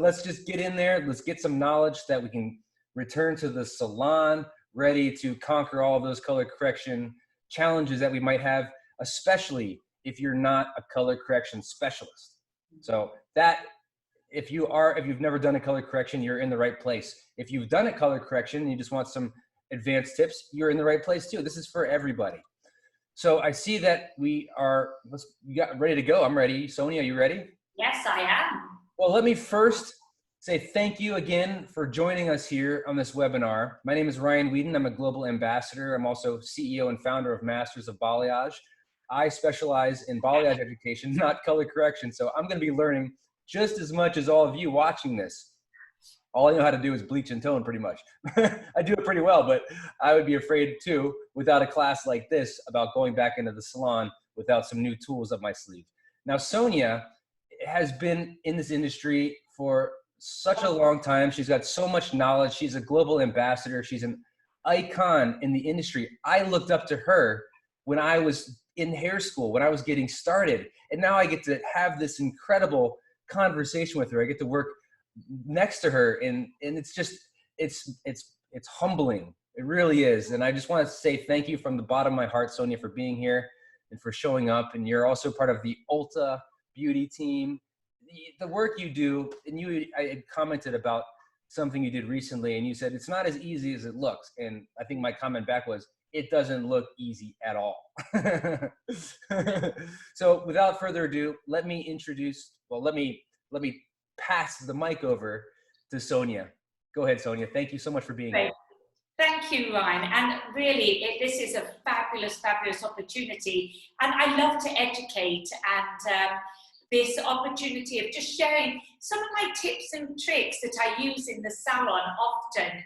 Let's just get in there. Let's get some knowledge so that we can return to the salon ready to conquer all of those color correction challenges that we might have, especially if you're not a color correction specialist. So that, if you've never done a color correction, you're in the right place. If you've done a color correction and you just want some advanced tips, you're in the right place too. This is for everybody. So I see that you got ready to go. I'm ready. Sonya, are you ready? Yes, I am. Well, let me first say thank you again for joining us here on this webinar. My name is Ryan Weeden. I'm a global ambassador. I'm also CEO and founder of Masters of Balayage. I specialize in balayage education, not color correction. So I'm going to be learning just as much as all of you watching this. All I know how to do is bleach and tone pretty much. I do it pretty well, but I would be afraid too, without a class like this, about going back into the salon without some new tools up my sleeve. Now, Sonya has been in this industry for such a long time. She's got so much knowledge. She's a global ambassador. She's an icon in the industry. I looked up to her when I was in hair school, when I was getting started. And now I get to have this incredible conversation with her. I get to work next to her, and it's just, it's humbling. It really is. And I just want to say thank you from the bottom of my heart, Sonya, for being here and for showing up. And you're also part of the Ulta Beauty team. The work you do, and I had commented about something you did recently, and you said it's not as easy as it looks. And I think my comment back was, it doesn't look easy at all. So without further ado, let me pass the mic over to Sonya. Go ahead, Sonya. Thank you so much for being here. Thank you, Ryan. And really, this is a fabulous, fabulous opportunity. And I love to educate, and this opportunity of just sharing some of my tips and tricks that I use in the salon often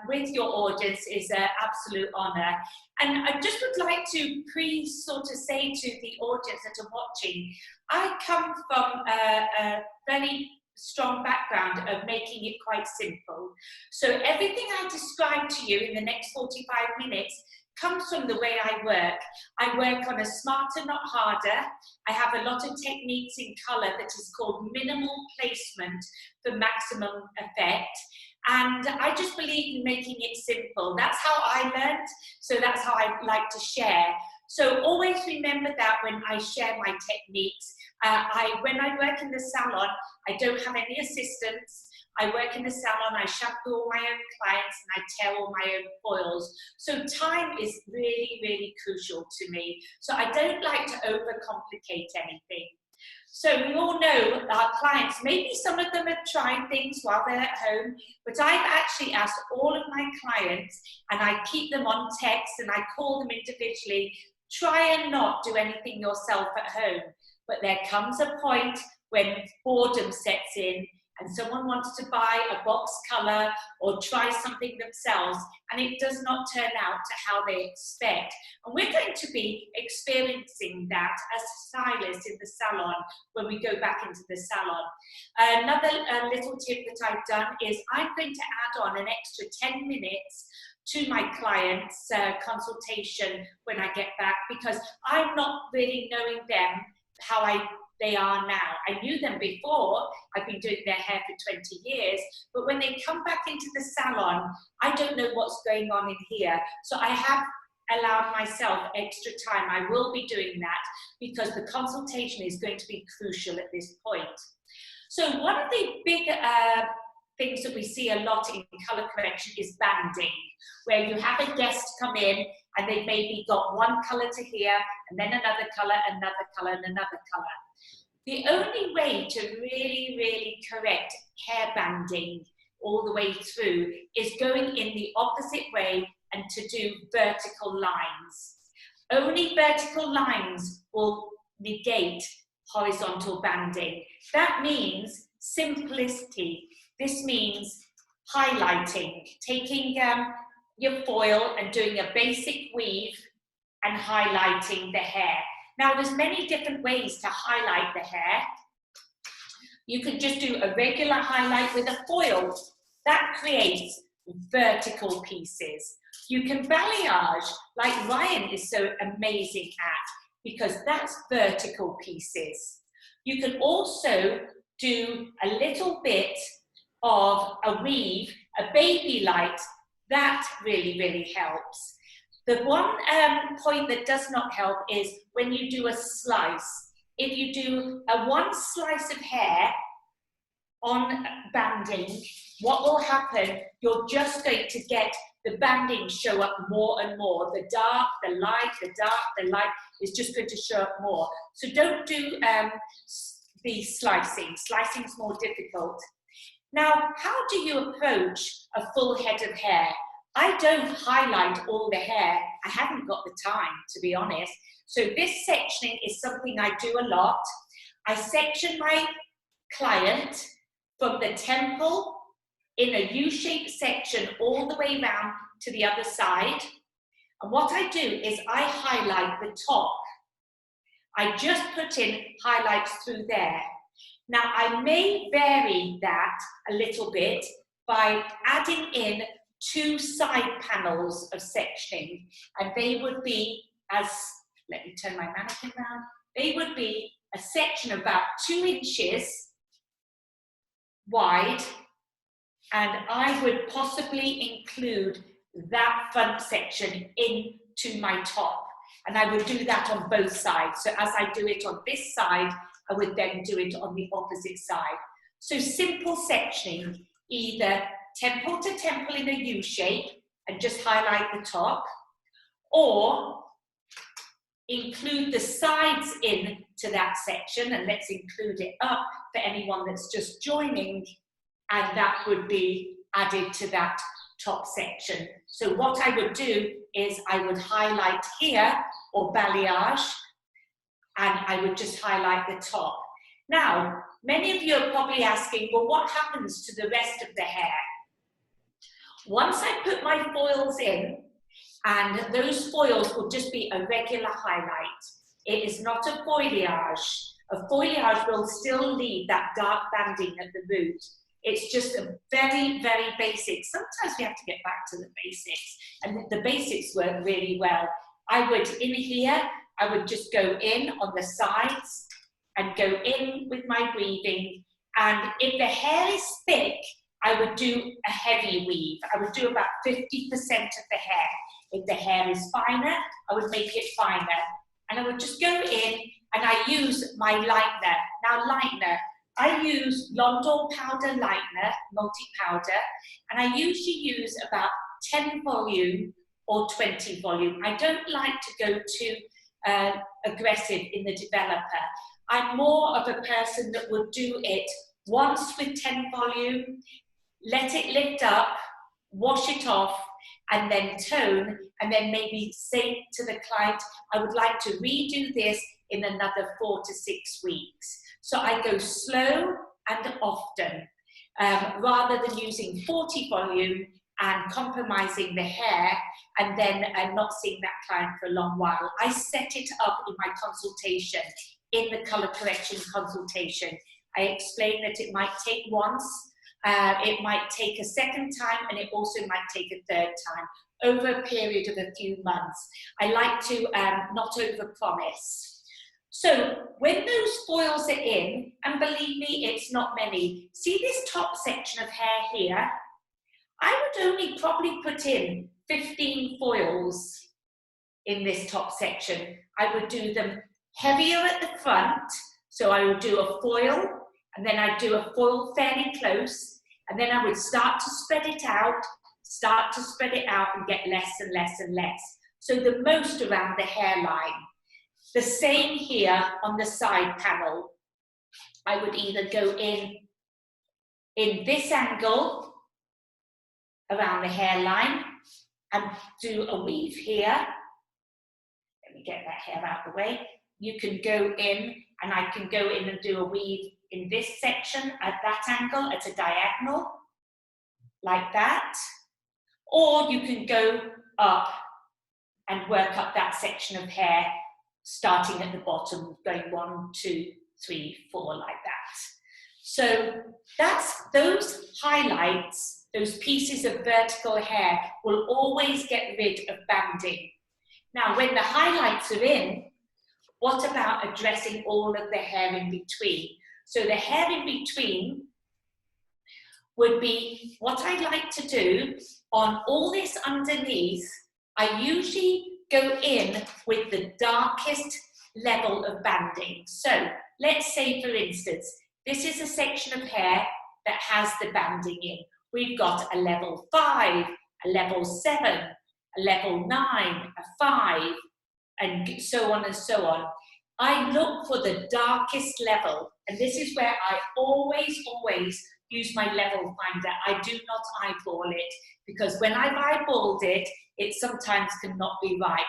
with your audience is an absolute honor. And I just would like to sort of say to the audience that are watching, I come from a very strong background of making it quite simple. So everything I describe to you in the next 45 minutes comes from the way I work. I work on a smarter, not harder. I have a lot of techniques in color that is called minimal placement for maximum effect. And I just believe in making it simple. That's how I learned, so that's how I like to share. So always remember that when I share my techniques. When I work in the salon, I don't have any assistants. I work in the salon, I shampoo all my own clients, and I tear all my own foils. So time is really, really crucial to me. So I don't like to overcomplicate anything. So we all know our clients, maybe some of them have tried things while they're at home, but I've actually asked all of my clients, and I keep them on text and I call them individually, try and not do anything yourself at home. But there comes a point when boredom sets in and someone wants to buy a box color or try something themselves, and it does not turn out to how they expect. And we're going to be experiencing that as stylists in the salon when we go back into the salon. Another little tip that I've done is I'm going to add on an extra 10 minutes to my clients' consultation when I get back, because I'm not really knowing them how they are now. I knew them before. I've been doing their hair for 20 years, but when they come back into the salon, I don't know what's going on in here. So I have allowed myself extra time. I will be doing that because the consultation is going to be crucial at this point. So one of the big things that we see a lot in color correction is banding, where you have a guest come in and they've maybe got one color to here, and then another color, and another color. The only way to really, really correct hair banding all the way through is going in the opposite way and to do vertical lines. Only vertical lines will negate horizontal banding. That means simplicity. This means highlighting, taking your foil and doing a basic weave and highlighting the hair. Now, there's many different ways to highlight the hair. You could just do a regular highlight with a foil. That creates vertical pieces. You can balayage, like Ryan is so amazing at, because that's vertical pieces. You can also do a little bit of a weave, a baby light, that really, really helps. The one point that does not help is when you do a slice. If you do one slice of hair on banding, what will happen, you're just going to get the banding show up more and more. The dark, the light, the dark, the light is just going to show up more. So don't do the slicing. Slicing is more difficult. Now, how do you approach a full head of hair? I don't highlight all the hair. I haven't got the time, to be honest. So this sectioning is something I do a lot. I section my client from the temple in a U-shaped section all the way round to the other side. And what I do is I highlight the top. I just put in highlights through there. Now, I may vary that a little bit by adding in 2 side panels of sectioning, and they would be, let me turn my mannequin around, they would be a section about 2 inches wide, and I would possibly include that front section into my top, and I would do that on both sides. So as I do it on this side, I would then do it on the opposite side. So simple sectioning, either temple to temple in a U shape and just highlight the top, or include the sides in to that section, and let's include it up for anyone that's just joining, and that would be added to that top section. So what I would do is I would highlight here, or balayage, and I would just highlight the top. Now, many of you are probably asking, well, what happens to the rest of the hair? Once I put my foils in, and those foils will just be a regular highlight. It is not a foliage. A foliage will still leave that dark banding at the root. It's just a very, very basic. Sometimes we have to get back to the basics, and the basics work really well. I would, in here, I would just go in on the sides and go in with my weaving. And if the hair is thick, I would do a heavy weave. I would do about 50% of the hair. If the hair is finer, I would make it finer. And I would just go in, and I use my lightener. Now lightener, I use London powder lightener, multi-powder, and I usually use about 10 volume or 20 volume. I don't like to go too aggressive in the developer. I'm more of a person that would do it once with 10 volume, let it lift up, wash it off, and then tone, and then maybe say to the client, I would like to redo this in another 4 to 6 weeks. So I go slow and often, rather than using 40 volume and compromising the hair and then not seeing that client for a long while. I set it up in my consultation, in the colour correction consultation. I explain that it might take once, it might take a second time, and it also might take a third time over a period of a few months. I like to not overpromise. So when those foils are in, and believe me, it's not many. See this top section of hair here? I would only probably put in 15 foils in this top section. I would do them heavier at the front, so I would do a foil, and then I'd do a foil fairly close, and then I would start to spread it out, and get less and less and less. So the most around the hairline. The same here on the side panel. I would either go in this angle around the hairline and do a weave here. Let me get that hair out of the way. You can go in, and I can go in and do a weave in this section at that angle, at a diagonal, like that. Or you can go up and work up that section of hair, starting at the bottom, going 1, 2, 3, 4, like that. So that's those highlights, those pieces of vertical hair will always get rid of banding. Now, when the highlights are in, what about addressing all of the hair in between? So the hair in between would be what I like to do on all this underneath. I usually go in with the darkest level of banding. So let's say, for instance, this is a section of hair that has the banding in. We've got a level 5, a level 7, a level 9, a 5, and so on and so on. I look for the darkest level, and this is where I always use my level finder. I do not eyeball it, because when I've eyeballed it, it sometimes cannot be right.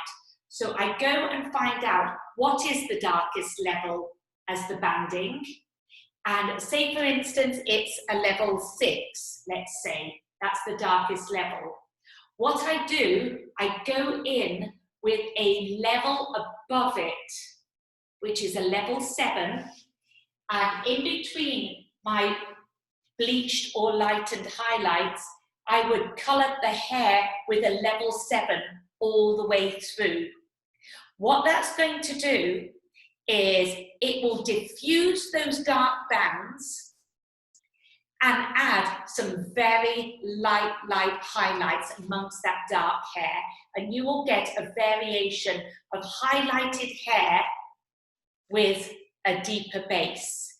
So I go and find out what is the darkest level as the banding. And say, for instance, it's a level 6, let's say, that's the darkest level. What I do, I go in with a level above it, which is a level 7, and in between my bleached or lightened highlights, I would colour the hair with a level 7 all the way through. What that's going to do is it will diffuse those dark bands and add some very light highlights amongst that dark hair, and you will get a variation of highlighted hair with a deeper base.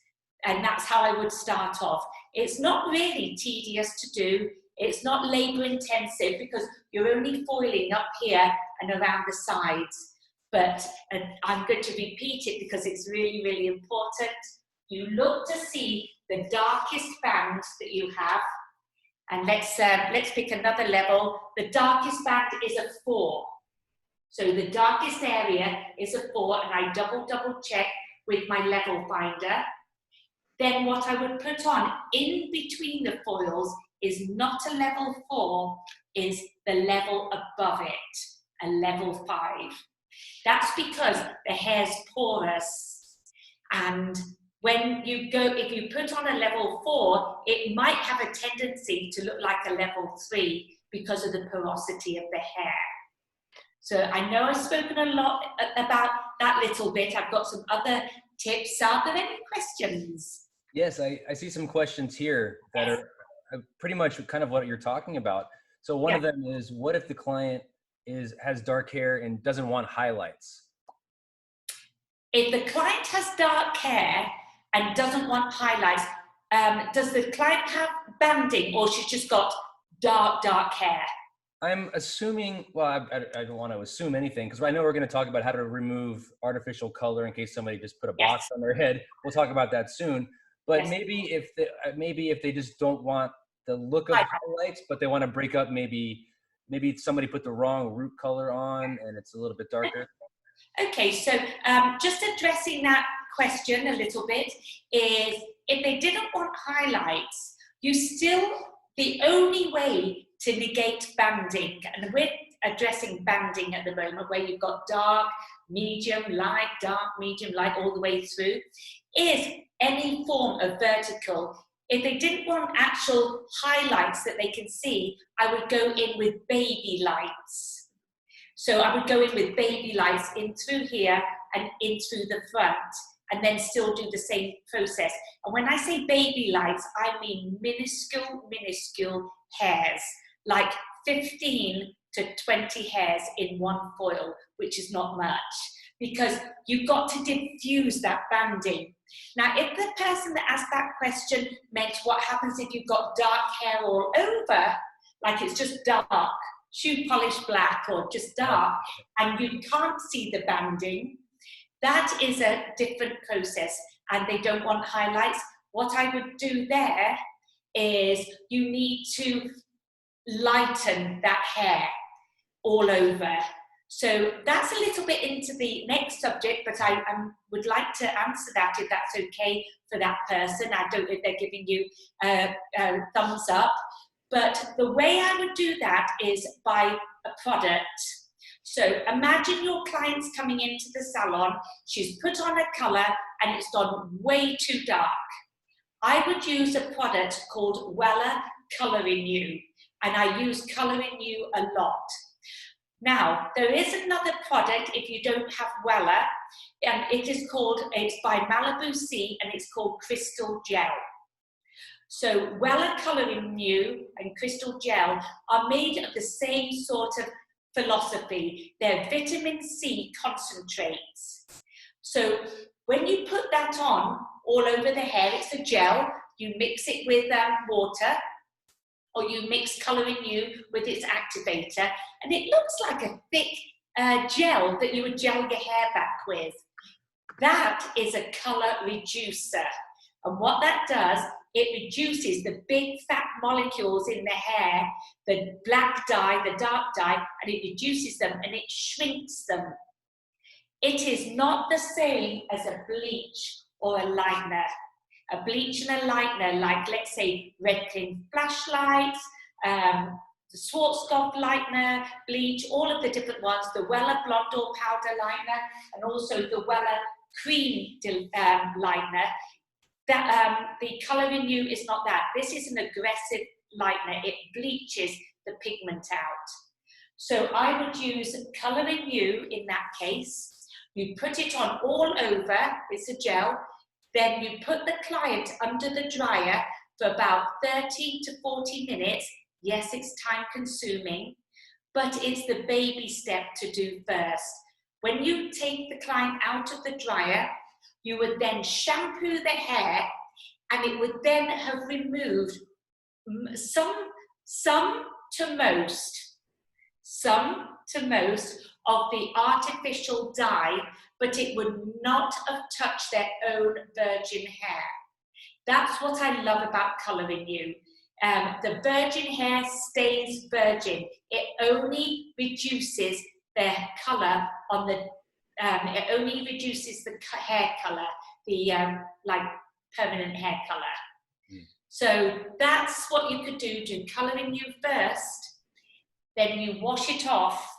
And that's how I would start off. It's not really tedious to do. It's not labor intensive, because you're only foiling up here and around the sides. But I'm going to repeat it because it's really, really important. You look to see the darkest band that you have. And let's pick another level. The darkest band is a 4. So the darkest area is a 4, and I double check with my level finder. Then what I would put on in between the foils is not a level 4, is the level above it, a level 5. That's because the hair's porous, and when you go, if you put on a level 4, it might have a tendency to look like a level 3 because of the porosity of the hair. So I know I've spoken a lot about that little bit. I've got some other tips. Are there any questions? Yes, I see some questions here that are pretty much kind of what you're talking about. So one of them is, what if the client has dark hair and doesn't want highlights? If the client has dark hair and doesn't want highlights, does the client have banding, or she's just got dark hair? I'm assuming, well, I don't want to assume anything, because I know we're going to talk about how to remove artificial color in case somebody just put a box on their head. We'll talk about that soon. But maybe if they just don't want the look of highlights, but they want to break up, maybe somebody put the wrong root color on and it's a little bit darker. Okay, so just addressing that question a little bit is, if they didn't want highlights, the only way to negate banding, and we're addressing banding at the moment, where you've got dark, medium, light, dark, medium, light, all the way through, is any form of vertical. If they didn't want actual highlights that they can see, I would go in with baby lights. So I would go in with baby lights in through here and in through the front, and then still do the same process. And when I say baby lights, I mean minuscule hairs, like 15 to 20 hairs in one foil, which is not much, because you've got to diffuse that banding. Now, if the person that asked that question meant what happens if you've got dark hair all over, like it's just dark, shoe polish black or just dark, and you can't see the banding, that is a different process, and they don't want highlights. What I would do there is you need to lighten that hair all over. So that's a little bit into the next subject, but I would like to answer that if that's okay for that person. I don't know if they're giving you a thumbs up, but the way I would do that is by a product. So imagine your client's coming into the salon, she's put on a colour and it's gone way too dark. I would use a product called Weller Color Renew, and I use Color Renew a lot. Now, there is another product, if you don't have Weller, And it's by Malibu Sea, and it's called Crystal Gel. So Wella Colouring New and Crystal Gel are made of the same sort of philosophy. They're vitamin C concentrates. So when you put that on all over the hair, it's a gel. You mix it with water, or you mix Colouring New with its activator, and it looks like a thick gel that you would gel your hair back with. That is a colour reducer. And what that does, it reduces the big fat molecules in the hair, the black dye, the dark dye, and it reduces them and it shrinks them. It is not the same as a bleach or a lightener. A bleach and a lightener, like let's say Red Clean Flashlights, the Schwarzkopf lightener, bleach, all of the different ones, the Wella Blonde or Powder lightener, and also the Wella Cream lightener. The Colouring New is not that. This is an aggressive lightener. It bleaches the pigment out. So I would use Colouring New in that case. You put it on all over, it's a gel. Then you put the client under the dryer for about 30 to 40 minutes. Yes, it's time consuming, but it's the baby step to do first. When you take the client out of the dryer, you would then shampoo the hair, and it would then have removed some to most of the artificial dye, but it would not have touched their own virgin hair. That's what I love about Colouring New. The virgin hair stays virgin. It only reduces their colour on the, it only reduces the hair colour, the like permanent hair colour. So that's what you could do Colouring New first, then you wash it off,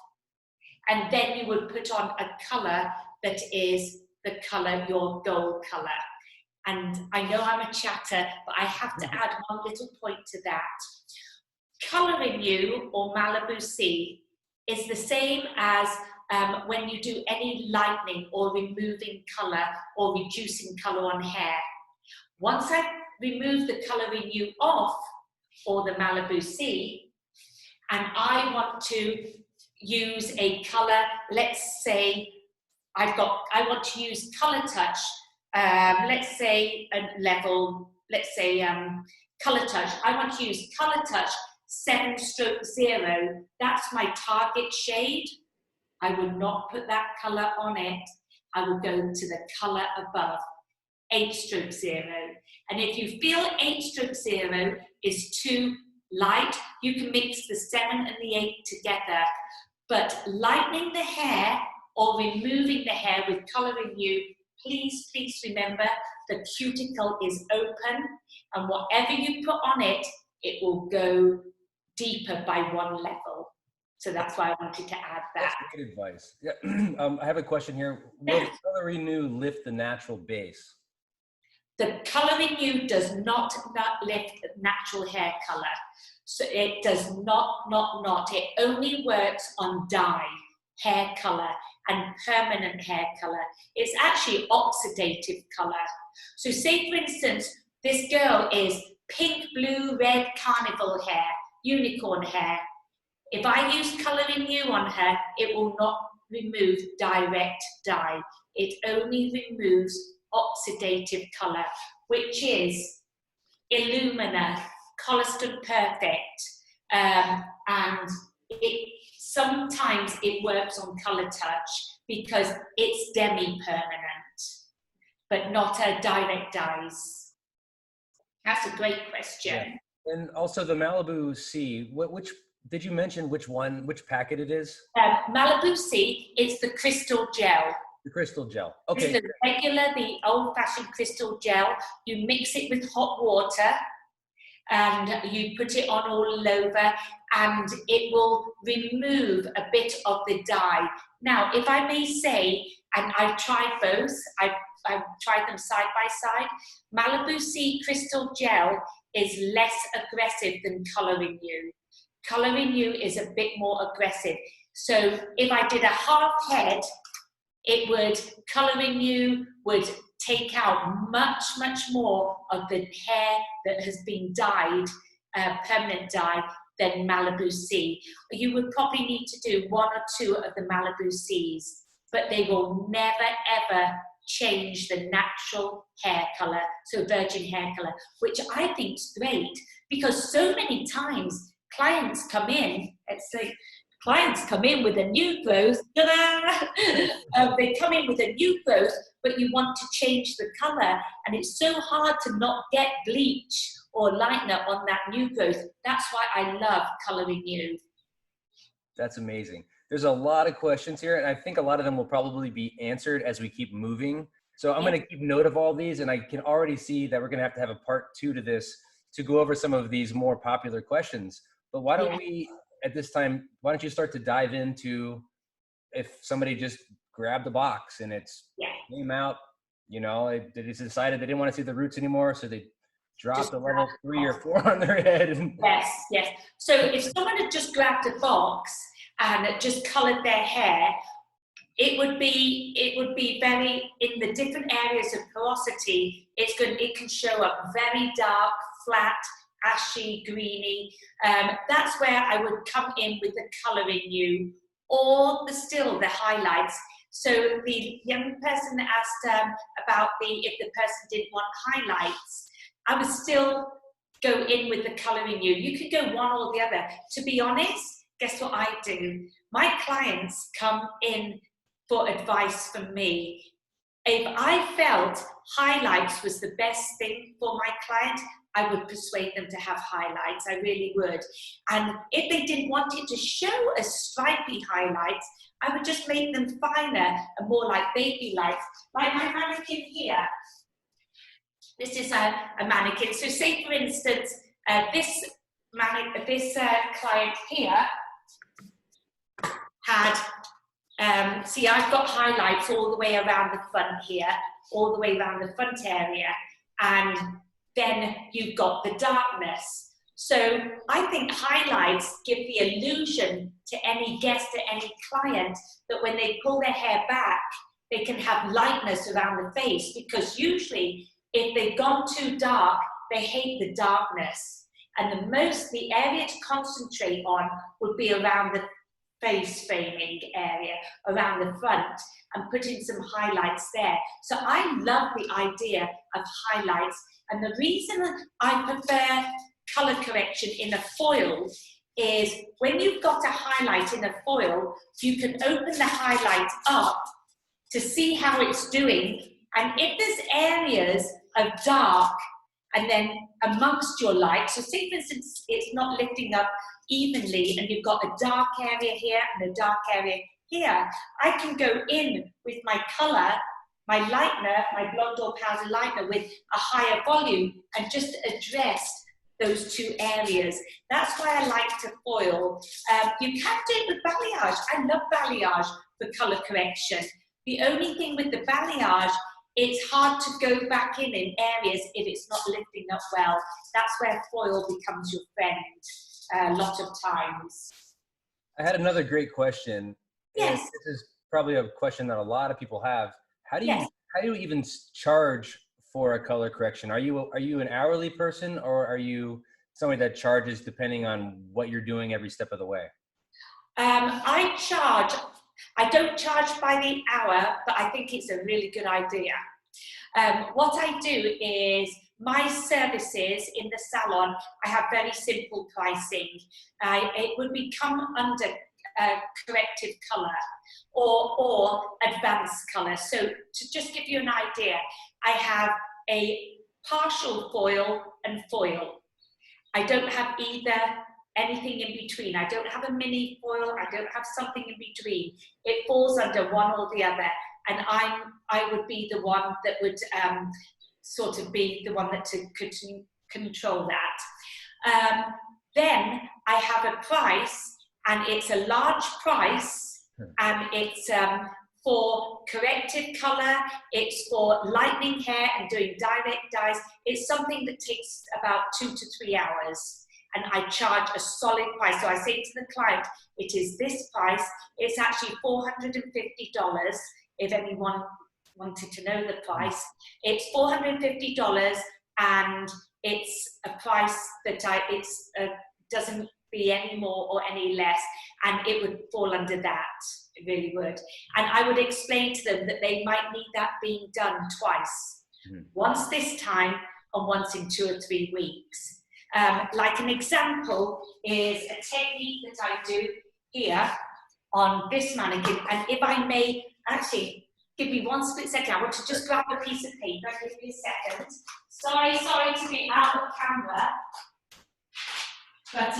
and then you would put on a colour that is the colour, your gold colour. And I know I'm a chatter, but I have to add one little point to that. Colouring New or Malibu Sea is the same as when you do any lightening or removing colour or reducing colour on hair. Once I remove the Colouring New off, or the Malibu Sea, and I want to use a colour, let's say I want to use Colour Touch, let's say a level, let's say Colour Touch. I want to use Colour Touch 7/0. That's my target shade. I would not put that colour on it. I would go to the colour above, 8/0. And if you feel 8/0 is too light, you can mix the 7 and the 8 together. But lightening the hair or removing the hair with Colouring New, please remember the cuticle is open, and whatever you put on it, it will go deeper by one level. So that's why I wanted to add that. That's great advice. Yeah. I have a question here. Will Colouring New lift the natural base? The Colouring New does not lift natural hair colour. So it does not. It only works on dye, hair colour, and permanent hair colour. It's actually oxidative colour. So say, for instance, this girl is pink, blue, red, carnival hair, unicorn hair. If I use Colouring New on her, it will not remove direct dye. It only removes oxidative colour, which is Illumina, Coliston Perfect, and sometimes it works on Colour Touch because it's demi-permanent, but not a direct dyes. That's a great question. Yeah. And also the Malibu Sea, which did you mention which packet it is? Malibu Sea, it's the crystal gel. The crystal gel. Okay. It's the old-fashioned crystal gel. You mix it with hot water and you put it on all over, and it will remove a bit of the dye. Now, if I may say, and I've tried both, I've tried them side by side, Malibu Sea crystal gel is less aggressive than Colouring New. Colouring New is a bit more aggressive. So if I did a half head Colouring you would take out much, much more of the hair that has been dyed, permanent dye, than Malibu C. You would probably need to do 1 or 2 of the Malibu Cs, but they will never ever change the natural hair colour, so virgin hair colour, which I think is great, because so many times clients come in, with a new growth, they come in with a new growth, but you want to change the colour, and it's so hard to not get bleach or lightener on that new growth. That's why I love colouring you. That's amazing. There's a lot of questions here, and I think a lot of them will probably be answered as we keep moving. So I'm going to keep note of all these, and I can already see that we're going to have a part 2 to this to go over some of these more popular questions. But why don't we, at this time, why don't you start to dive into if somebody just grabbed the box and it's came out, you know, they just decided they didn't want to see the roots anymore, so they dropped a level 3 or 4 on their head. And yes. So if someone had just grabbed a box and just coloured their hair, it would be very, in the different areas of porosity, it can show up very dark, flat, ashy, greeny. That's where I would come in with the colouring you, or the highlights. So the young person that asked about if the person didn't want highlights, I would still go in with the colouring you. You could go one or the other. To be honest, guess what I do? My clients come in for advice from me. If I felt highlights was the best thing for my client, I would persuade them to have highlights. I really would. And if they didn't want it to show as stripy highlights, I would just make them finer and more like baby lights. Like my mannequin here. This is a mannequin. So say, for instance, this client here had, see, I've got highlights all the way around the front here, all the way around the front area, and then you've got the darkness. So I think highlights give the illusion to any guest, to any client, that when they pull their hair back, they can have lightness around the face, because usually if they've gone too dark, they hate the darkness. And the area to concentrate on would be around the face framing area, around the front, and putting some highlights there. So I love the idea of highlights. And the reason I prefer colour correction in a foil is when you've got a highlight in a foil, you can open the highlight up to see how it's doing. And if there's areas of dark and then amongst your light, so say for instance it's not lifting up evenly and you've got a dark area here and a dark area here, I can go in with my colour, my lightener, my blonde or powder lightener with a higher volume and just address those 2 areas. That's why I like to foil. You can do it with balayage. I love balayage for colour correction. The only thing with the balayage, it's hard to go back in areas if it's not lifting up well. That's where foil becomes your friend a lot of times. I had another great question. Yes. This is probably a question that a lot of people have. How do you even charge for a color correction? Are you an hourly person, or are you somebody that charges depending on what you're doing every step of the way? I don't charge by the hour, but I think it's a really good idea. What I do is my services in the salon, I have very simple pricing. It would become under corrective colour or advanced colour. So to just give you an idea, I have a partial foil and foil. I don't have anything in between. I don't have a mini foil. I don't have something in between. It falls under one or the other, and I would be the one that would sort of be the one that could control that. Then I have a price, and it's a large price, and it's for corrective colour, it's for lightening hair and doing direct dyes. It's something that takes about 2 to 3 hours. And I charge a solid price. So I say to the client, it is this price. It's actually $450. if anyone wanted to know the price. It's $450, and it's a price that doesn't be any more or any less, and it would fall under that. It really would. And I would explain to them that they might need that being done twice. Once this time and once in 2 or 3 weeks. Like an example is a technique that I do here on this mannequin. And if I may, actually, give me one split second. I want to just grab a piece of paper. Give me a second. Sorry to be out of camera. But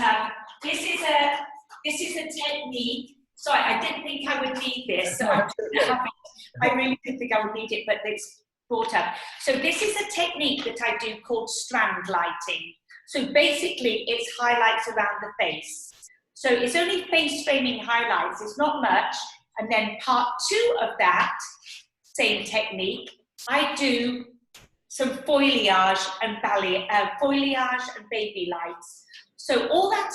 this is a technique. Sorry, I didn't think I would need this. So I really didn't think I would need it, but it's brought up. So this is a technique that I do called strand lighting. So basically, it's highlights around the face. So it's only face framing highlights. It's not much. And then part 2 of that same technique, I do some foliage and baby lights. So all that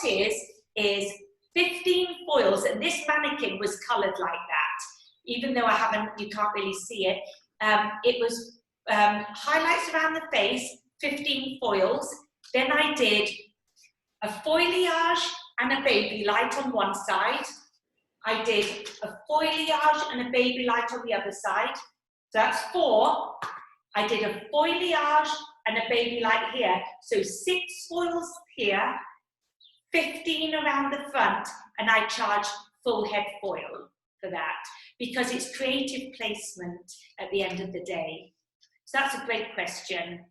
is 15 foils, and this mannequin was coloured like that. Even though you can't really see it. It was highlights around the face, 15 foils. Then I did a foliage and a baby light on one side. I did a foliage and a baby light on the other side. So that's 4. I did a foliage and a baby light here. So 6 foils here, 15 around the front, and I charge full head foil for that because it's creative placement at the end of the day. So that's a great question.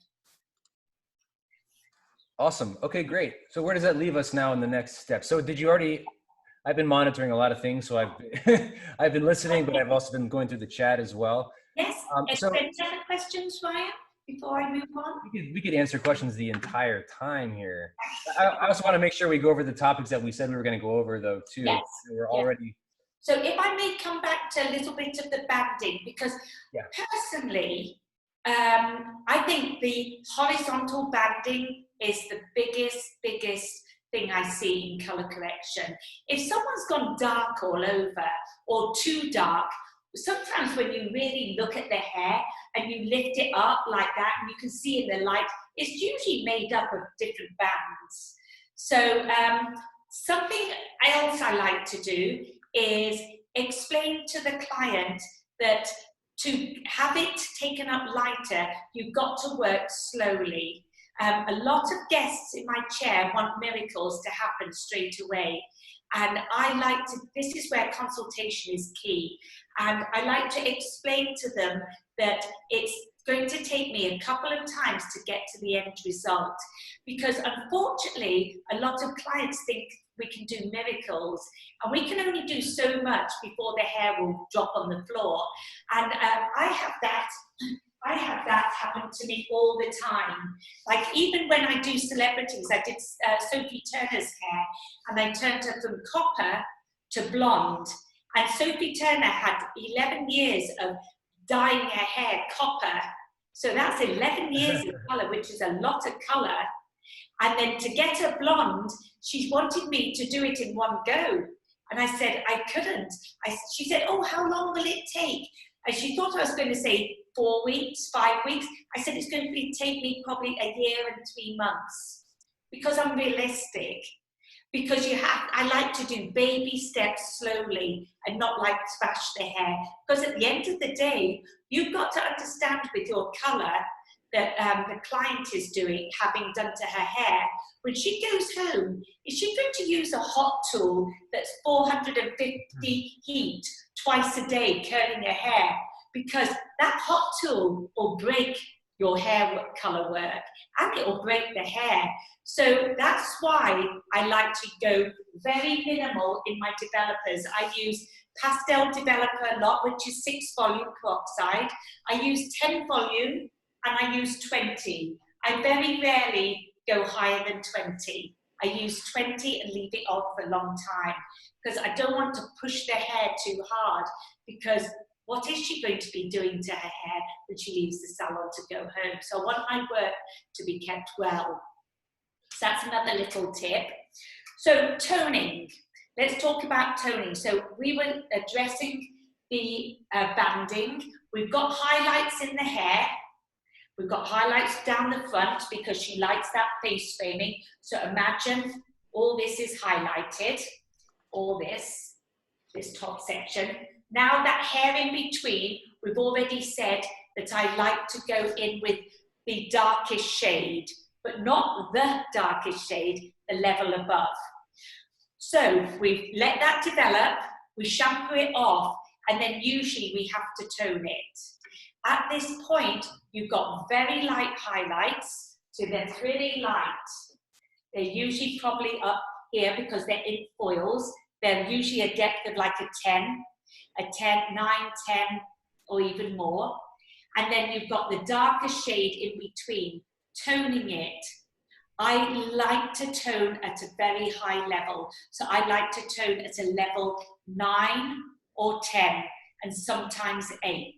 Awesome. Okay, great. So where does that leave us now in the next step? So did you already, I've been monitoring a lot of things, so I've been listening, but I've also been going through the chat as well. Yes. So any other questions, Ryan, before I move on? We could answer questions the entire time here. I also want to make sure we go over the topics that we said we were going to go over, though, too. Yes. We're already. So if I may come back to a little bit of the banding, because personally, I think the horizontal banding is the biggest thing I see in colour correction. If someone's gone dark all over or too dark, sometimes when you really look at the hair and you lift it up like that and you can see in the light, it's usually made up of different bands. So something else I like to do is explain to the client that to have it taken up lighter, you've got to work slowly. A lot of guests in my chair want miracles to happen straight away. And I like to, this is where consultation is key. And I like to explain to them that it's going to take me a couple of times to get to the end result. Because unfortunately, a lot of clients think we can do miracles, and we can only do so much before the hair will drop on the floor. And I have that happen to me all the time. Like even when I do celebrities, I did Sophie Turner's hair, and I turned her from copper to blonde. And Sophie Turner had 11 years of dyeing her hair copper. So that's 11 years of colour, which is a lot of colour. And then to get her blonde, she wanted me to do it in one go. And I said, I couldn't. She said, oh, how long will it take? And she thought I was going to say 4 weeks, 5 weeks. I said, it's going to take me probably a year and 3 months because I'm realistic. Because I like to do baby steps slowly and not like smash the hair. Because at the end of the day, you've got to understand with your colour that the client is doing, having done to her hair. When she goes home, is she going to use a hot tool that's 450 heat twice a day curling her hair? Because that hot tool will break your hair colour work and it will break the hair. So that's why I like to go very minimal in my developers. I use pastel developer a lot, which is 6 volume peroxide. I use 10 volume and I use 20. I very rarely go higher than 20. I use 20 and leave it on for a long time because I don't want to push the hair too hard, because what is she going to be doing to her hair when she leaves the salon to go home? So I want my work to be kept well. So that's another little tip. So toning, let's talk about toning. So we were addressing the banding. We've got highlights in the hair. We've got highlights down the front because she likes that face framing. So imagine all this is highlighted, all this top section. Now that hair in between, we've already said that I like to go in with the darkest shade, but not the darkest shade, the level above. So we let that develop, we shampoo it off, and then usually we have to tone it. At this point, you've got very light highlights, so they're pretty light. They're usually probably up here because they're in foils. They're usually a depth of like a 10, 9, 10, or even more. And then you've got the darker shade in between, toning it. I like to tone at a very high level. So I like to tone at a level 9 or 10, and sometimes 8.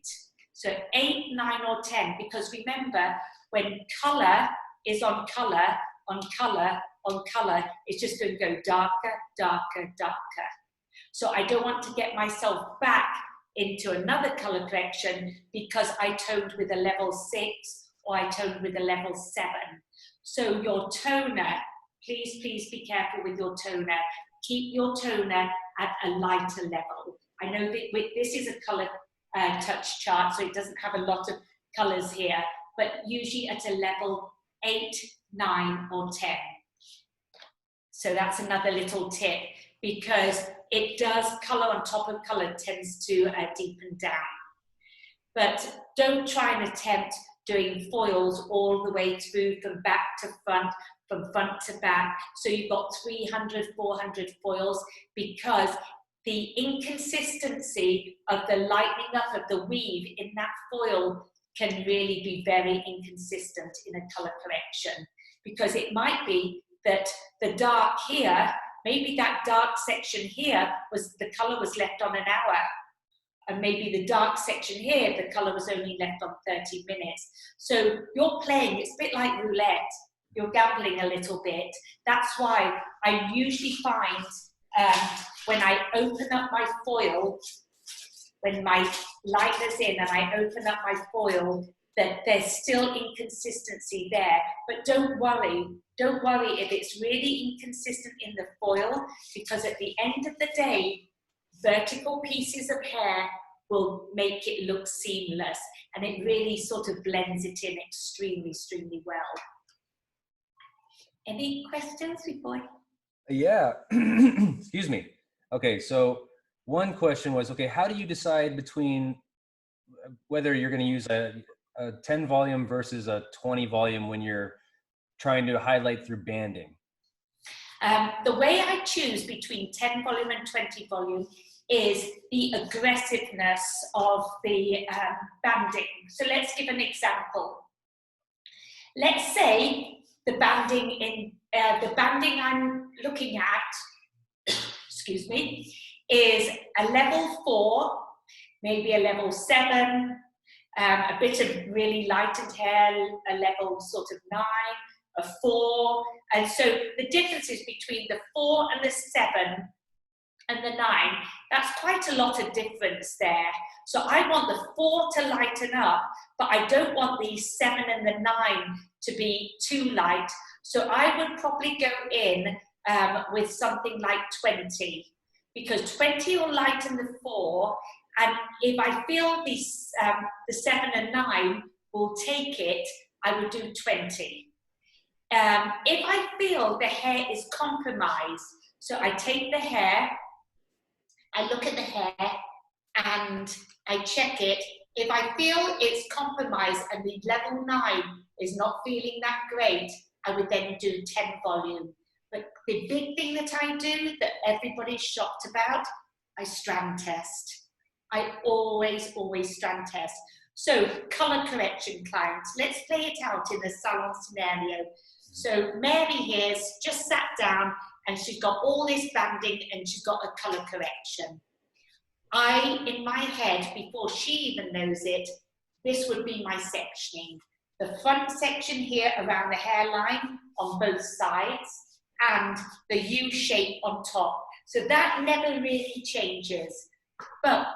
So 8, 9, or 10, because remember, when colour is on colour, on colour, on colour, it's just going to go darker, darker, darker. So I don't want to get myself back into another colour correction because I toned with a level 6 or I toned with a level 7. So your toner, please, please be careful with your toner. Keep your toner at a lighter level. I know that this is a colour touch chart, so it doesn't have a lot of colours here, but usually at a level 8, 9, or 10. So that's another little tip, because it does, colour on top of colour tends to deepen down. But don't try and attempt doing foils all the way through from back to front, from front to back. So you've got 300, 400 foils, because the inconsistency of the lightening up of the weave in that foil can really be very inconsistent in a colour correction. Because it might be that the dark here, maybe that dark section here, the colour was left on an hour. And maybe the dark section here, the colour was only left on 30 minutes. So you're playing, it's a bit like roulette. You're gambling a little bit. That's why I usually find when I open up my foil, when my lightener's in and I open up my foil, that there's still inconsistency there. But don't worry if it's really inconsistent in the foil, because at the end of the day, vertical pieces of hair will make it look seamless, and it really sort of blends it in extremely, extremely well. Any questions before? Yeah, excuse me. Okay, so one question was, okay, how do you decide between whether you're going to use a 10 volume versus a 20 volume when you're trying to highlight through banding? The way I choose between 10 volume and 20 volume is the aggressiveness of the banding. So let's give an example. Let's say the banding I'm looking at, excuse me, is a level 4, maybe a level 7, a bit of really lightened hair, a level sort of 9, a 4. And so the differences between the 4 and the 7 and the 9, that's quite a lot of difference there. So I want the 4 to lighten up, but I don't want the 7 and the 9 to be too light. So I would probably go in with something like 20, because 20 will lighten the 4, and if I feel the 7 and 9 will take it, I would do 20. If I feel the hair is compromised, so I take the hair, I look at the hair, and I check it. If I feel it's compromised and the level 9 is not feeling that great, I would then do 10 volume. But the big thing that I do, that everybody's shocked about, I strand test. I always strand test. So, colour correction clients, let's play it out in a salon scenario. So, Mary here's just sat down and she's got all this banding and she's got a colour correction. In my head, before she even knows it, this would be my sectioning. The front section here around the hairline on both sides, and the U shape on top. So that never really changes. But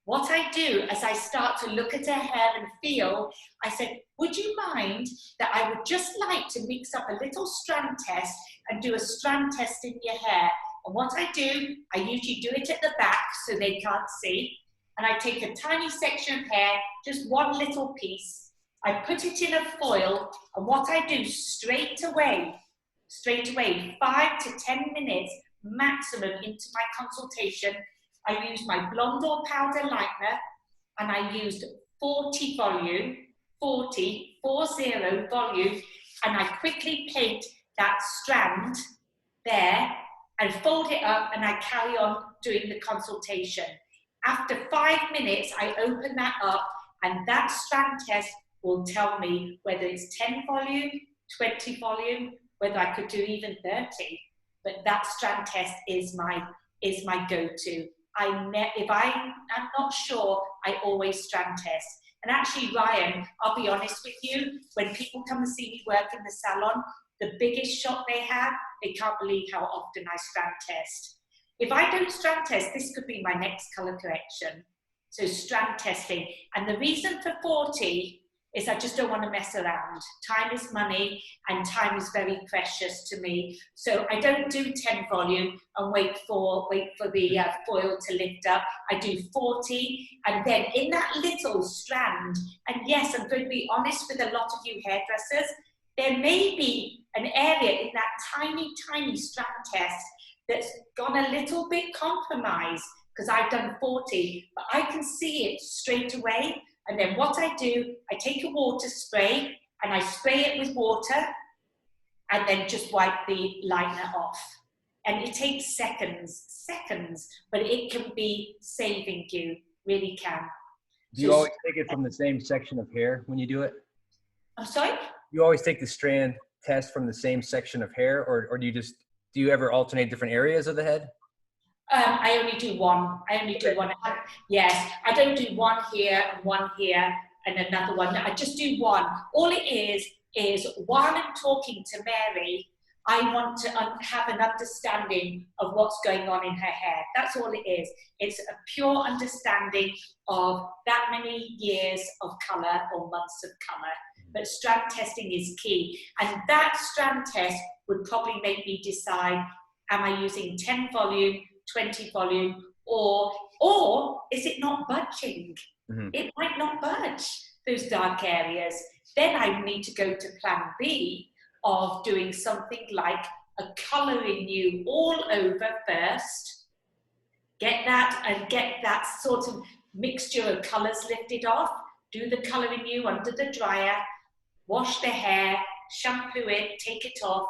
what I do as I start to look at her hair and feel, I said, would you mind that I would just like to mix up a little strand test and do a strand test in your hair? And what I do, I usually do it at the back so they can't see. And I take a tiny section of hair, just one little piece. I put it in a foil, and what I do straight away, 5 to 10 minutes maximum into my consultation, I use my blonde or powder lightener, and I used 40 volume, 40 volume, and I quickly paint that strand there and fold it up, and I carry on doing the consultation. After 5 minutes, I open that up, and that strand test will tell me whether it's 10 volume, 20 volume, whether I could do even 30. But that strand test is my go-to. If I'm not sure, I always strand test. And actually, Ryan, I'll be honest with you, when people come and see me work in the salon, the biggest shock they have, they can't believe how often I strand test. If I don't strand test, this could be my next color correction. So strand testing. And the reason for 40 is I just don't want to mess around. Time is money, and time is very precious to me. So I don't do 10 volume and wait for the foil to lift up. I do 40, and then in that little strand, and yes, I'm going to be honest with a lot of you hairdressers, there may be an area in that tiny, tiny strand test that's gone a little bit compromised because I've done 40, but I can see it straight away. And then what I do, I take a water spray and I spray it with water and then just wipe the liner off. And it takes seconds, but it can be saving you, really can. Do you always take it from the same section of hair when you do it? I'm sorry? You always take the strand test from the same section of hair, or do you ever alternate different areas of the head? I only do one. Yes, I don't do one here and another one. I just do one. All it is while I'm talking to Mary, I want to have an understanding of what's going on in her hair. That's all it is. It's a pure understanding of that many years of colour or months of colour. But strand testing is key. And that strand test would probably make me decide, am I using 10 volume, 20 volume, or is it not budging? Mm-hmm. It might not budge, those dark areas. Then I need to go to plan B of doing something like a colour renew all over first. Get that sort of mixture of colours lifted off. Do the colour renew under the dryer. Wash the hair, shampoo it, take it off,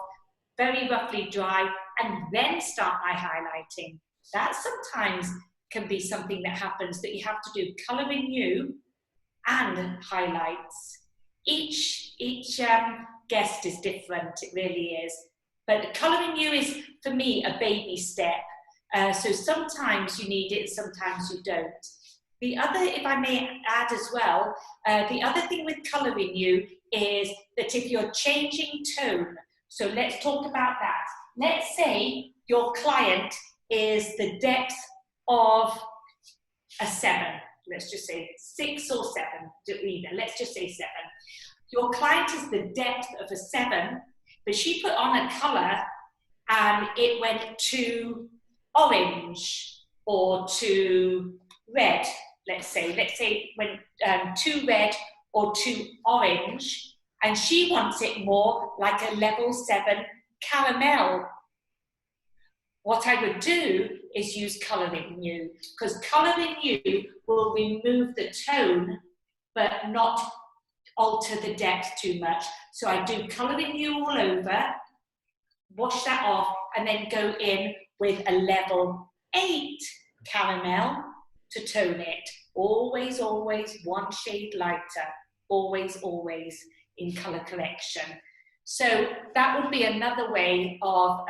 very roughly dry, and then start my highlighting. That sometimes can be something that happens, that you have to do colour renew and highlights. Each guest is different, it really is. But colour renew is, for me, a baby step. So sometimes you need it, sometimes you don't. The other, if I may add as well, the other thing with colour renew is that if you're changing tone, so let's talk about that. Let's say your client is the depth of a 7. Let's just say 6 or 7, either. Let's just say 7. Your client is the depth of a 7, but she put on a colour and it went to orange or to red, let's say. Let's say it went to red or to orange, and she wants it more like a level 7 caramel. What I would do is use colour renew, because colour renew will remove the tone but not alter the depth too much. So I do colour renew all over, wash that off, and then go in with a level 8 caramel to tone it. Always, always one shade lighter. Always, always in colour correction. So that would be another way of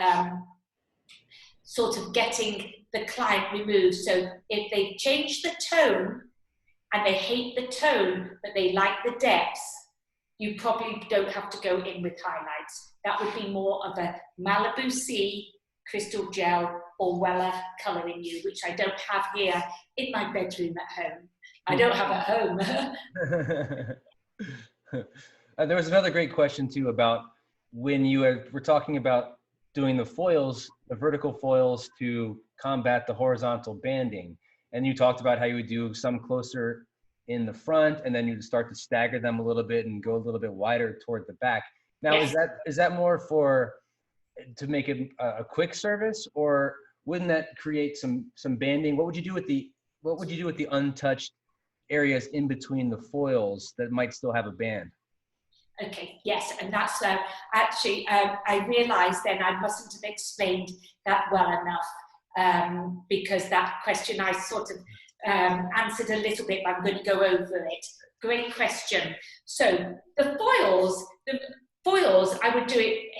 sort of getting the client removed. So if they change the tone and they hate the tone, but they like the depths, you probably don't have to go in with highlights. That would be more of a Malibu C crystal gel or Weller colour in you, which I don't have here in my bedroom at home. I don't have at home. There was another great question too about when you were talking about doing the foils, the vertical foils to combat the horizontal banding. And you talked about how you would do some closer in the front and then you'd start to stagger them a little bit and go a little bit wider toward the back. Now, Yes. is that more to make it a quick service, or wouldn't that create some banding? What would you do with the untouched areas in between the foils that might still have a band? Okay, yes, and that's actually, I realised then I mustn't have explained that well enough, because that question I sort of answered a little bit, but I'm going to go over it. Great question. So the foils, I would do it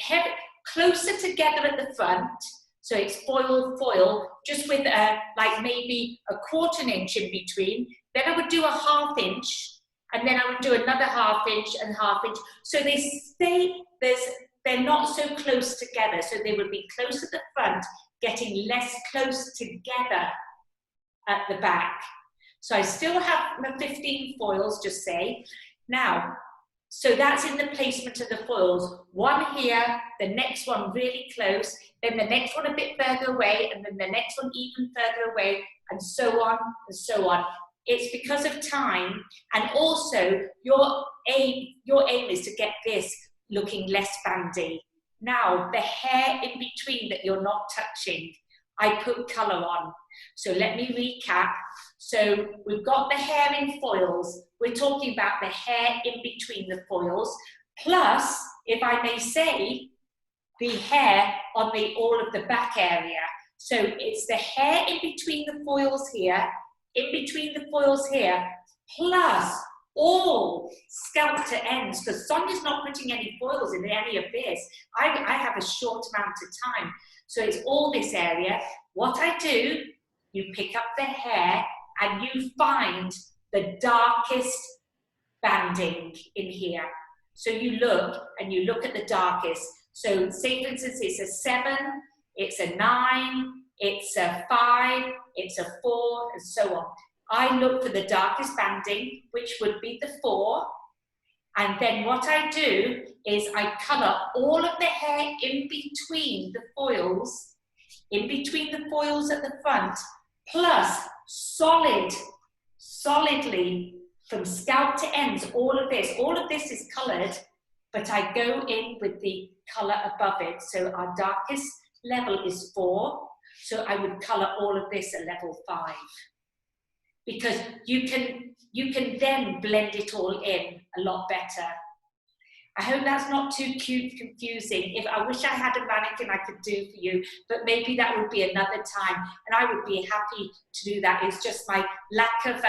closer together at the front, so it's foil, just with like maybe a 1/4 inch in between. Then I would do a 1/2 inch, and then I would do another 1/2 inch and 1/2 inch. So they stay, they're not so close together. So they would be close at the front, getting less close together at the back. So I still have my 15 foils, just say. Now, so that's in the placement of the foils. One here, the next one really close, then the next one a bit further away, and then the next one even further away, and so on and so on. It's because of time, and also your aim is to get this looking less bandy. Now, the hair in between that you're not touching, I put colour on. So let me recap. So we've got the hair in foils. We're talking about the hair in between the foils, plus, if I may say, the hair on all of the back area. So it's the hair in between the foils here, plus all scalp to ends, because Sonia's not putting any foils in any of this. I have a short amount of time. So it's all this area. What I do, you pick up the hair and you find the darkest banding in here. So you look at the darkest. So say for instance, it's a 7, it's a 9, it's a 5, it's a 4, and so on. I look for the darkest banding, which would be the 4. And then what I do is I colour all of the hair in between the foils at the front, plus solidly from scalp to ends, all of this is coloured, but I go in with the colour above it. So our darkest level is 4, so I would colour all of this at level 5. Because you can then blend it all in a lot better. I hope that's not too confusing. I wish I had a mannequin I could do for you, but maybe that would be another time, and I would be happy to do that. It's just my lack of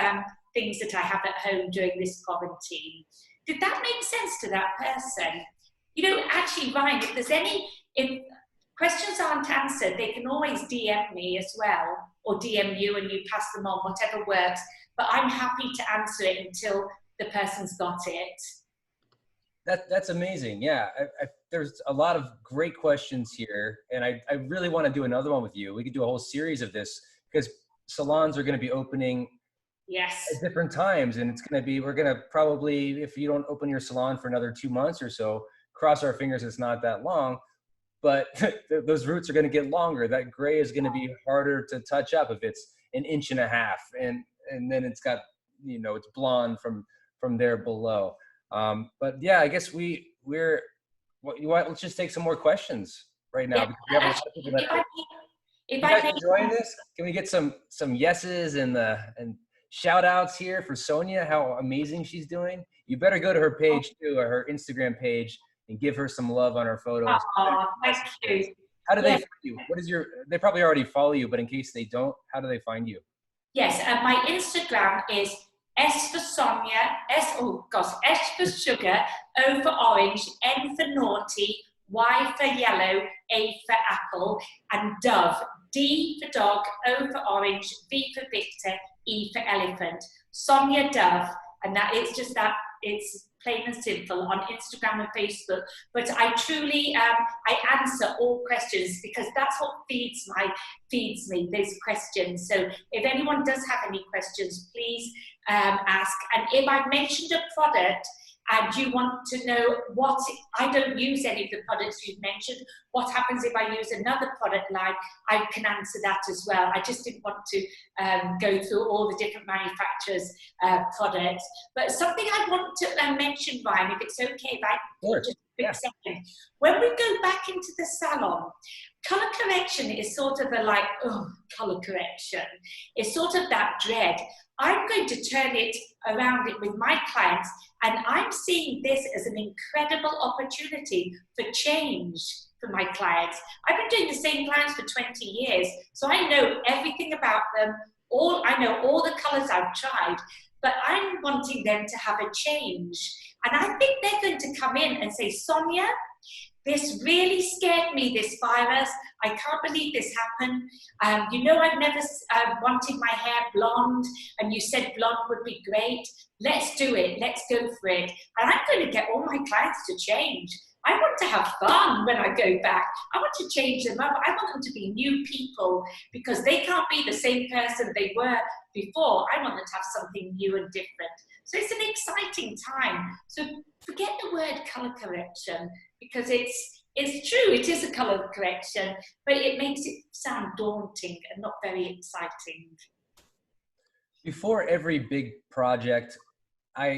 things that I have at home during this quarantine. Did that make sense to that person? You know, actually, Ryan, if questions aren't answered, they can always DM me as well, or DM you and you pass them on, whatever works. But I'm happy to answer it until the person's got it. That's amazing. Yeah, there's a lot of great questions here, and I really want to do another one with you. We could do a whole series of this because salons are going to be opening at different times, and we're going to probably, if you don't open your salon for another 2 months or so, cross our fingers it's not that long, but those roots are going to get longer. That gray is going to be harder to touch up if it's 1.5 inches, and then it's got, it's blonde from there below. But yeah, I guess let's just take some more questions right now. Yeah. You guys enjoying this? Can we get some yeses and shout outs here for Sonya, how amazing she's doing? You better go to her page too, or her Instagram page, and give her some love on her photos. Oh, thank you. How do they find you? They probably already follow you, but in case they don't, how do they find you? Yes, my Instagram is S for Sonya, S for sugar, O for orange, N for naughty, Y for yellow, A for apple, and Dove, D for dog, O for orange, V for Victor, E for elephant. Sonya Dove, and that it's just that it's plain and simple, on Instagram and Facebook. But I truly, I answer all questions because that's what feeds me, those questions. So if anyone does have any questions, please ask. And if I mentioned a product and you want to know what, I don't use any of the products you've mentioned, what happens if I use another product line, I can answer that as well. I just didn't want to go through all the different manufacturers' products. But something I want to mention, Ryan, if it's okay, if I just a quick second. When we go back into the salon, colour correction is sort of a like, oh, colour correction. It's sort of that dread. I'm going to turn it around it with my clients, and I'm seeing this as an incredible opportunity for change for my clients. I've been doing the same clients for 20 years, so I know everything about them. I know all the colours I've tried, but I'm wanting them to have a change. And I think they're going to come in and say, Sonya, this really scared me, this virus. I can't believe this happened. You know, I've never wanted my hair blonde, and you said blonde would be great. Let's do it. Let's go for it. And I'm going to get all my clients to change. I want to have fun when I go back. I want to change them up. I want them to be new people because they can't be the same person they were before. I want them to have something new and different. So it's an exciting time. So forget the word colour correction, because it's true, it is a colour correction, but it makes it sound daunting and not very exciting. Before every big project,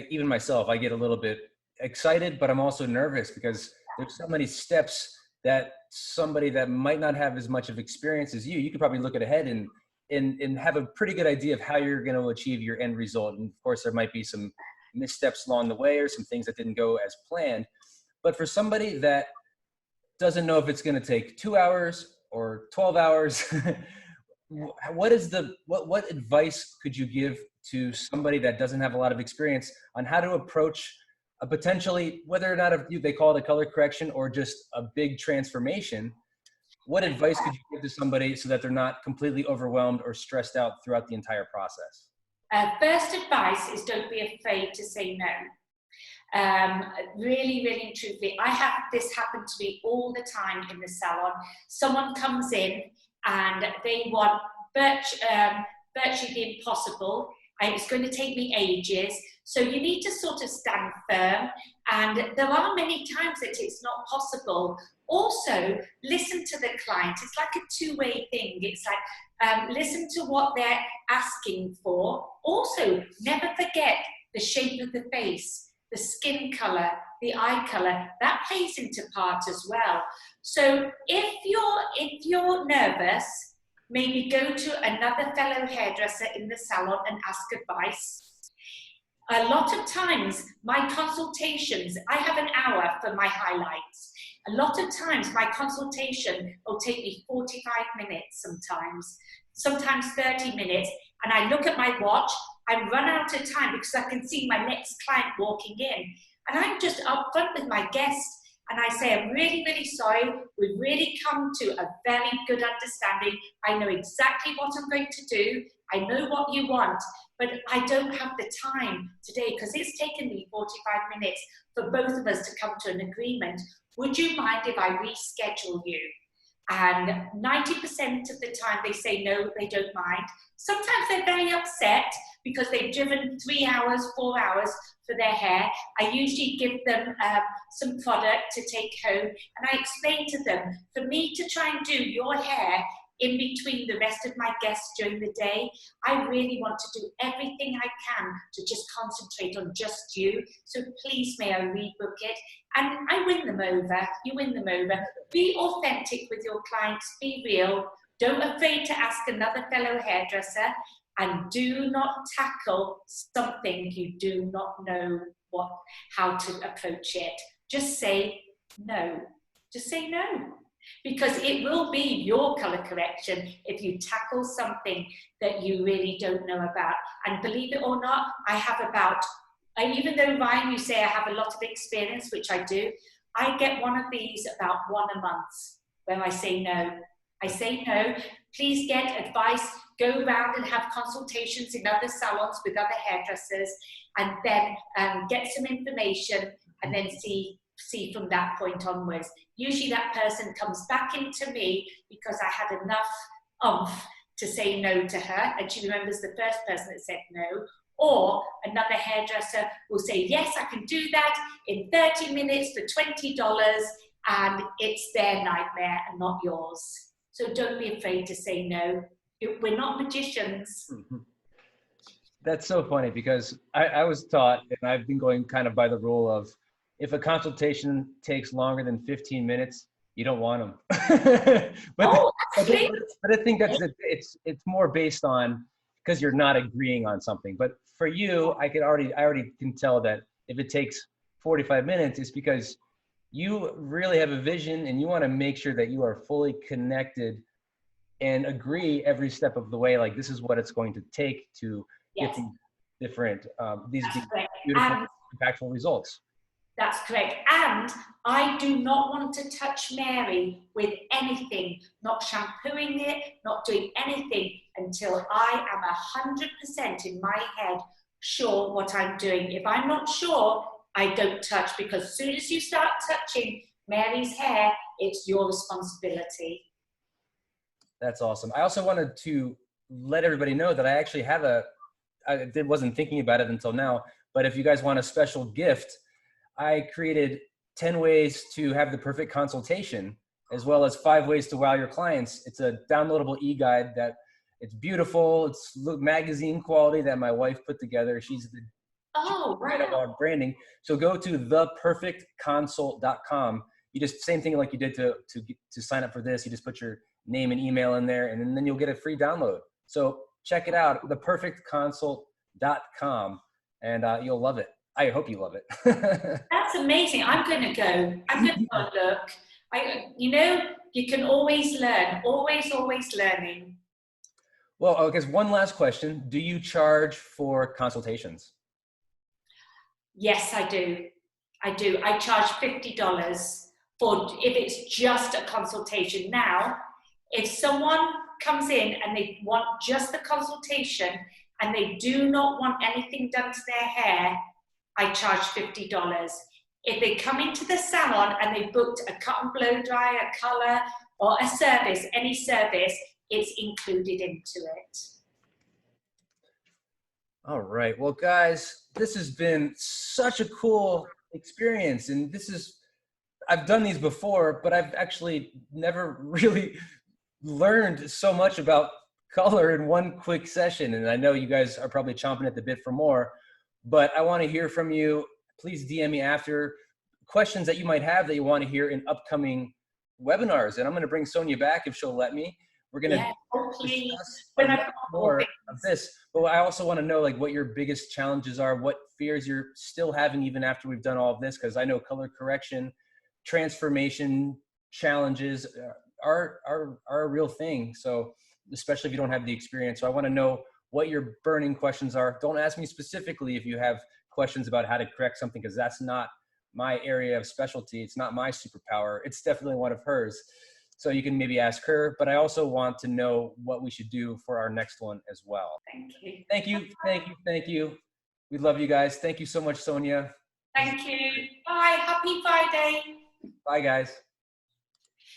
even myself, I get a little bit excited, but I'm also nervous because there's so many steps that somebody that might not have as much of experience as you could probably look at ahead and have a pretty good idea of how you're going to achieve your end result. And of course, there might be some missteps along the way or some things that didn't go as planned. But for somebody that doesn't know if it's going to take 2 hours or 12 hours, what advice could you give to somebody that doesn't have a lot of experience on how to approach a potentially, whether or not they call it a color correction or just a big transformation? What advice could you give to somebody so that they're not completely overwhelmed or stressed out throughout the entire process? First advice is don't be afraid to say no. Really, really and truthfully, I have this happen to me all the time in the salon. Someone comes in and they want virtually the impossible, and it's going to take me ages. So you need to sort of stand firm, and there are many times that it's not possible. Also, listen to the client. It's like a two-way thing. It's like listen to what they're asking for. Also, never forget the shape of the face, the skin color, the eye color. That plays into part as well. So if you're nervous, maybe go to another fellow hairdresser in the salon and ask advice. A lot of times, my consultations, I have an hour for my highlights. A lot of times, my consultation will take me 45 minutes sometimes 30 minutes, and I look at my watch, I run out of time because I can see my next client walking in, and I'm just upfront with my guests, and I say, I'm really, really sorry, we've really come to a very good understanding. I know exactly what I'm going to do, I know what you want, but I don't have the time today because it's taken me 45 minutes for both of us to come to an agreement. Would you mind if I reschedule you? And 90% of the time they say no, they don't mind. Sometimes they're very upset because they've driven 3 hours, 4 hours for their hair. I usually give them some product to take home, and I explain to them, for me to try and do your hair in between the rest of my guests during the day, I really want to do everything I can to just concentrate on just you. So please may I rebook it? And I win them over. You win them over. Be authentic with your clients. Be real. Don't be afraid to ask another fellow hairdresser, and do not tackle something you do not know how to approach it. Just say no. Just say no. Because it will be your color correction if you tackle something that you really don't know about. And believe it or not, I have even though Ryan, you say I have a lot of experience, which I do, I get one of these about 1 a month where I say no. I say no, please get advice go around and have consultations in other salons with other hairdressers, and then get some information, and then see from that point onwards. Usually that person comes back into me because I had enough oomph to say no to her, and she remembers the first person that said no. Or another hairdresser will say, yes, I can do that in 30 minutes for $20, and it's their nightmare and not yours. So don't be afraid to say no. We're not magicians. That's so funny, because I was taught, and I've been going kind of by the rule of, if a consultation takes longer than 15 minutes, you don't want them. but I think that's it's more based on, because you're not agreeing on something. But for you, I already can tell that if it takes 45 minutes, it's because you really have a vision and you want to make sure that you are fully connected and agree every step of the way, like this is what it's going to take to get these different, these beautiful, impactful results. That's correct. And I do not want to touch Mary with anything, not shampooing it, not doing anything until I am 100% in my head sure what I'm doing. If I'm not sure, I don't touch, because as soon as you start touching Mary's hair, it's your responsibility. That's awesome. I also wanted to let everybody know that I actually have I wasn't thinking about it until now, but if you guys want a special gift, I created 10 ways to have the perfect consultation, as well as 5 ways to wow your clients. It's a downloadable e-guide that it's beautiful. It's magazine quality that my wife put together. She's the head of our branding. So go to theperfectconsult.com. You just, same thing like you did to sign up for this. You just put your name and email in there, and then you'll get a free download. So check it out, theperfectconsult.com, and you'll love it. I hope you love it. That's amazing. I'm going to go. I'm going to go look. You know, you can always learn. Always learning. Well, I guess one last question. Do you charge for consultations? Yes, I do. I charge $50 for, if it's just a consultation. Now, if someone comes in and they want just the consultation and they do not want anything done to their hair, I charge $50. If they come into the salon and they booked a cut and blow dry, a color, or a service, any service, it's included into it. All right. Well, guys, this has been such a cool experience. And I've done these before, but I've actually never really learned so much about color in one quick session. And I know you guys are probably chomping at the bit for more, but I want to hear from you. Please DM me after questions that you might have that you want to hear in upcoming webinars. And I'm going to bring Sonya back if she'll let me. We're going to discuss more of this. But I also want to know, like, what your biggest challenges are, what fears you're still having even after we've done all of this, because I know color correction, transformation challenges are a real thing. So especially if you don't have the experience. So I want to know what your burning questions are. Don't ask me specifically if you have questions about how to correct something, because that's not my area of specialty. It's not my superpower. It's definitely one of hers. So you can maybe ask her, but I also want to know what we should do for our next one as well. Thank you. Thank you. Thank you. Thank you. We love you guys. Thank you so much, Sonya. Thank you. Bye. Happy Friday. Bye, guys.